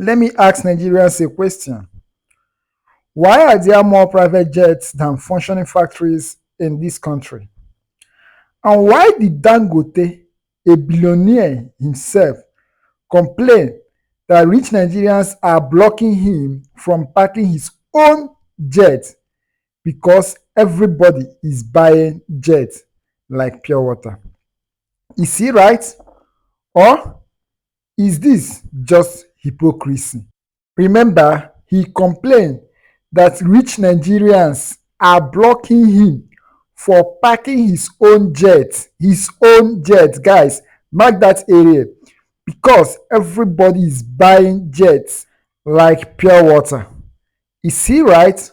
Let me ask Nigerians a question. Why are there more private jets than functioning factories in this country? And why did Dangote, a billionaire himself, complain that rich Nigerians are blocking him from parking his own jet because everybody is buying jets like pure water? Is he right? Or is this just hypocrisy? Remember, he complained that rich Nigerians are blocking him for parking his own jet. His own jet, guys, mark that area, because everybody is buying jets like pure water. Is he right?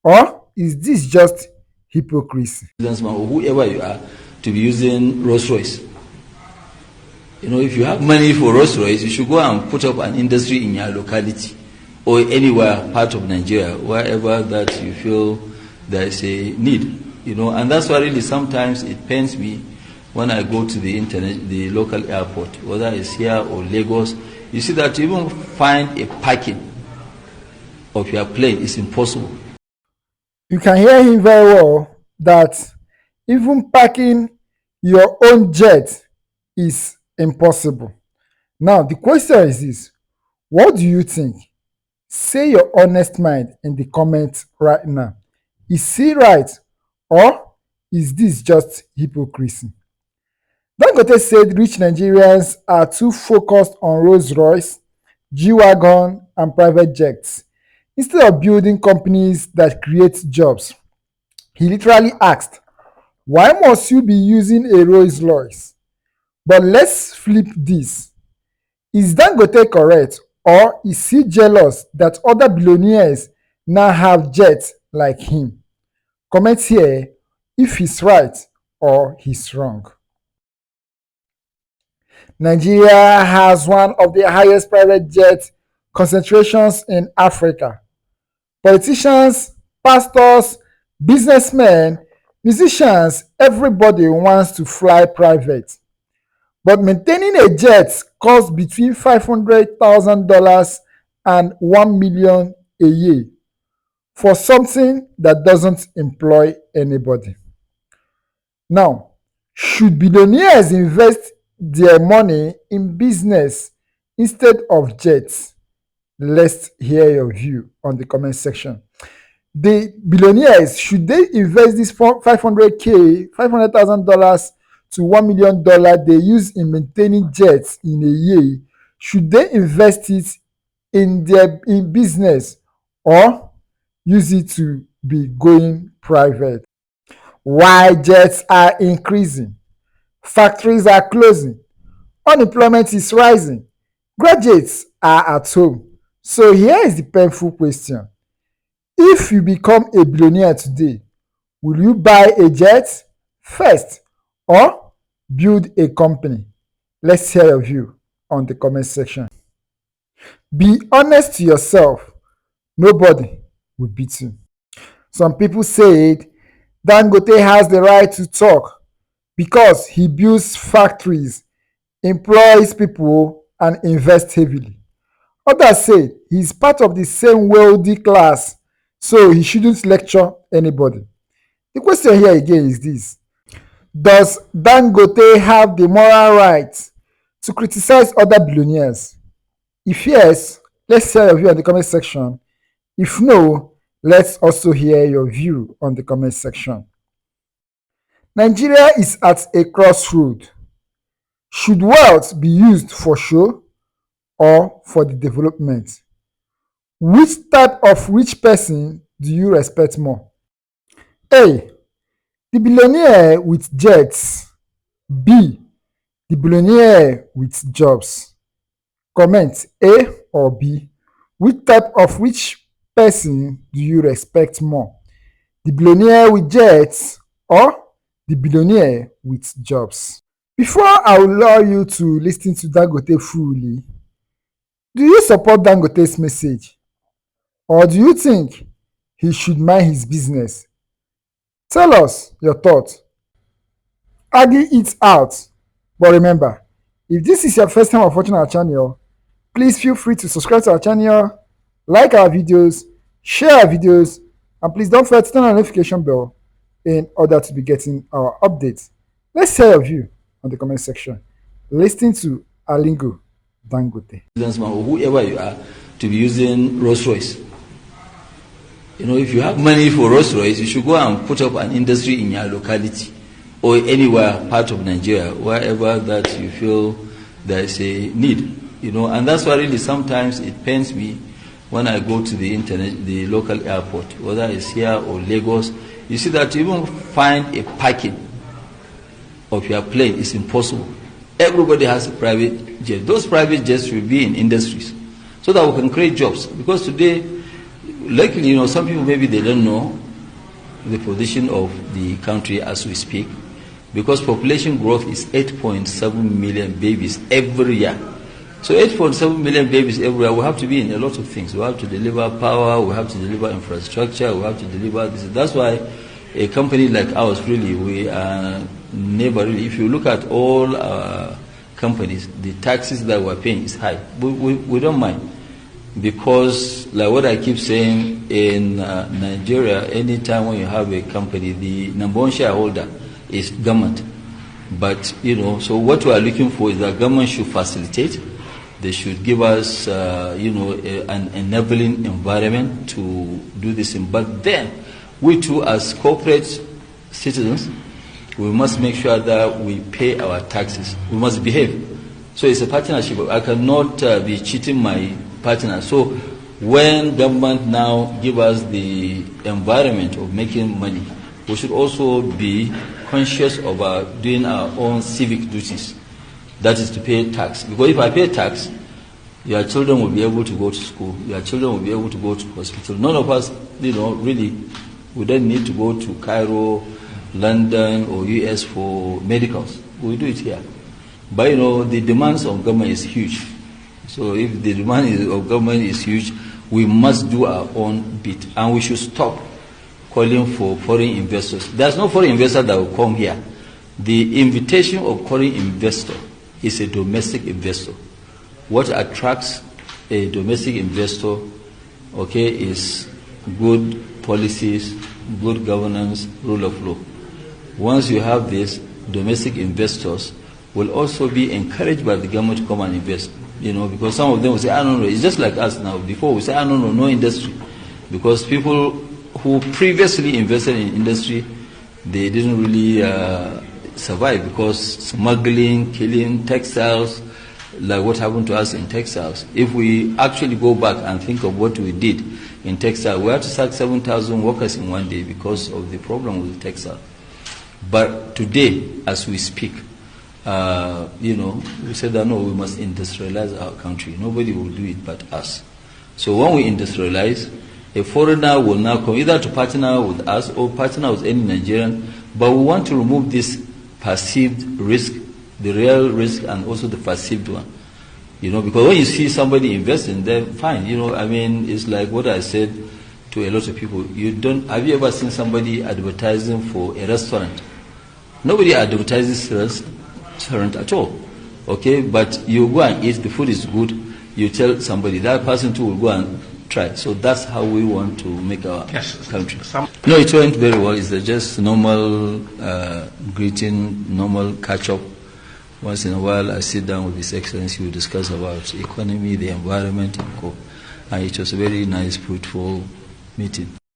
Or is this just hypocrisy? Businessman or whoever you are to be using Rolls Royce. If you have money for Rolls Royce, you should go and put up an industry in your locality or anywhere part of Nigeria, wherever that you feel there is a need. And that's why really sometimes it pains me when I go to the local airport, whether it's here or Lagos. You see that to even find a parking of your plane is impossible. You can hear him very well that even parking your own jet is impossible. Now, the question is this: what do you think? Say your honest mind in the comments right now. Is he right, or is this just hypocrisy? Dangote said rich Nigerians are too focused on Rolls Royce, G-Wagon, and private jets instead of building companies that create jobs. He literally asked, why must you be using a Rolls Royce? But let's flip this. Is Dangote correct, or is he jealous that other billionaires now have jets like him? Comment here if he's right or he's wrong. Nigeria has one of the highest private jet concentrations in Africa. Politicians, pastors, businessmen, musicians, everybody wants to fly private. But maintaining a jet costs between $500,000 and $1 million a year for something that doesn't employ anybody. Now, should billionaires invest their money in business instead of jets? Let's hear your view on the comment section. The billionaires, should they invest this $500,000 to $1 million they use in maintaining jets in a year? Should they invest it in business or use it to be going private? Why jets are increasing, factories are closing, unemployment is rising, graduates are at home. So here is the painful question. If you become a billionaire today, will you buy a jet first or build a company? Let's hear your view on the comment section. Be honest to yourself. Nobody will beat you. Some people said Dangote has the right to talk because he builds factories, employs people, and invests heavily. Others say he's part of the same wealthy class, so he shouldn't lecture anybody. The question here again is this: does Dangote have the moral right to criticize other billionaires? If yes, let's hear your view on the comment section. If no, let's also hear your view on the comment section. Nigeria is at a crossroad. Should wealth be used for show or for the development? Which type of rich person do you respect more? A, the billionaire with jets. B, the billionaire with jobs. Comment A or B. Which type of rich person do you respect more? The billionaire with jets or the billionaire with jobs? Before I will allow you to listen to Dangote fully, do you support Dangote's message? Or do you think he should mind his business? Tell us your thoughts. Argue it out. But remember, if this is your first time of watching our channel, Please feel free to subscribe to our channel, like our videos, share our videos, and please don't forget to turn on the notification bell in order to be getting our updates. Let's hear your view on the comment section. Listening to Alingo Dangote. Or whoever you are, to be using Rolls Royce. If you have money for Rolls Royce, you should go and put up an industry in your locality or anywhere part of Nigeria, wherever that you feel there is a need. And that's why really sometimes it pains me when I go to the local airport, whether it's here or Lagos. You see that to even find a parking of your plane is impossible. Everybody has a private jet. Those private jets should be in industries so that we can create jobs. Because today, luckily, some people maybe they don't know the position of the country as we speak, because population growth is 8.7 million babies every year. So 8.7 million babies every year, we have to be in a lot of things. We have to deliver power, we have to deliver infrastructure, we have to deliver this. That's why a company like ours, really, we are never really, if you look at all our companies, the taxes that we're paying is high. We don't mind, because like what I keep saying, in Nigeria, anytime when you have a company, the number one shareholder is government. But, so what we are looking for is that government should facilitate. They should give us, an enabling environment to do this thing. But then, we too, as corporate citizens, we must make sure that we pay our taxes. We must behave. So it's a partnership. I cannot be cheating my partner. So when government now give us the environment of making money, we should also be conscious of doing our own civic duties. That is to pay tax. Because if I pay tax, your children will be able to go to school. Your children will be able to go to hospital. None of us, really, we don't need to go to Cairo, London, or US for medicals. We do it here. But, the demands of government is huge. So if the demand of government is huge, we must do our own bit. And we should stop calling for foreign investors. There's no foreign investor that will come here. The invitation of foreign investor is a domestic investor. What attracts a domestic investor, is good policies, good governance, rule of law. Once you have this, domestic investors will also be encouraged by the government to come and invest. Because some of them will say, no, it's just like us now. Before we say, no industry. Because people who previously invested in industry, they didn't really survive, because smuggling, killing, textiles, like what happened to us in textiles. If we actually go back and think of what we did in textile, we had to sack 7,000 workers in one day because of the problem with textile. But today, as we speak, we said that no, we must industrialize our country. Nobody will do it but us. So when we industrialize, a foreigner will now come either to partner with us or partner with any Nigerian, but we want to remove this perceived risk, the real risk, and also the perceived one. Because when you see somebody investing, then fine. It's like what I said to a lot of people. Have you ever seen somebody advertising for a restaurant? Nobody advertises restaurant at all. Okay, but you go and eat, the food is good, you tell somebody, that person too will go and try. So that's how we want to make our country. No, it went very well. It's just normal greeting, normal catch-up. Once in a while, I sit down with His Excellency, we discuss about economy, the environment, and it was a very nice, fruitful meeting.